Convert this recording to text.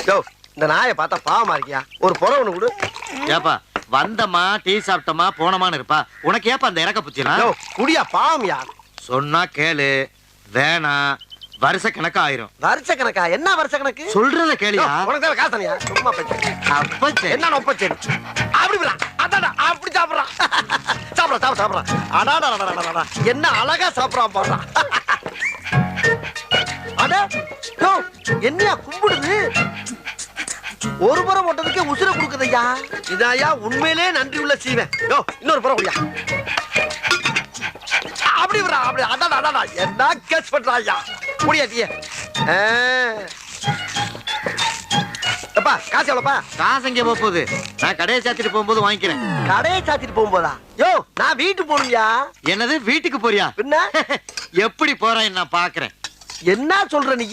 யோ இந்த நாயை பார்த்தா பாவமா இருக்கியா? ஒரு புற ஒண்ணு கொடு. ஏப்பா வந்தமா டீ சாப்பிட்டமா போனமான்னு இருப்பா. உனக்கு ஏப்பா அந்த இறக்க புச்சினா? யோ குடியா பாவம்யா. சொன்னா கேளு. வேணா வருஷ கணக்கு ஆயிரும். வருஷ கணக்கா? என்ன வருஷ கணக்கு? சொல்றத கேளியா? உனக்கு தேவை காசனியா? சும்மா பேச்சு. அப்ப சரி. என்ன நொப்ப சரி. அப்படி விடா. அடடா அப்படி சாப்பிடுறான். சாப்பிடுறான். அடாடா. என்ன அழகா சாப்பிடுறான் பாடுறான். அட யோ என்னையா கும்பிடுது? ஒரு புறம் போட்டதுக்கே உசுர கொடுக்குதையா. இதாயா உண்மையிலே நன்றி உள்ள சீவன். யோ இன்னொரு புறம் குடியா. அப்படி விடா அப்படி. அடடா என்ன கேஸ் பண்றாயா? குடியா டீ. அப்பா காசு எவ்வளோப்பா? காசு எங்க போகுது? நான் கடையை சாத்திட்டு போகும்போது வாங்கிக்கிறேன். கடையை சாத்திட்டு போகும்போதா? யோ நான் வீட்டுக்கு போகணும்யா. என்னது வீட்டுக்கு போறியா? என்ன எப்படி போறேன்னு நான் பாக்குறேன். என்ன சொல்ற நீ?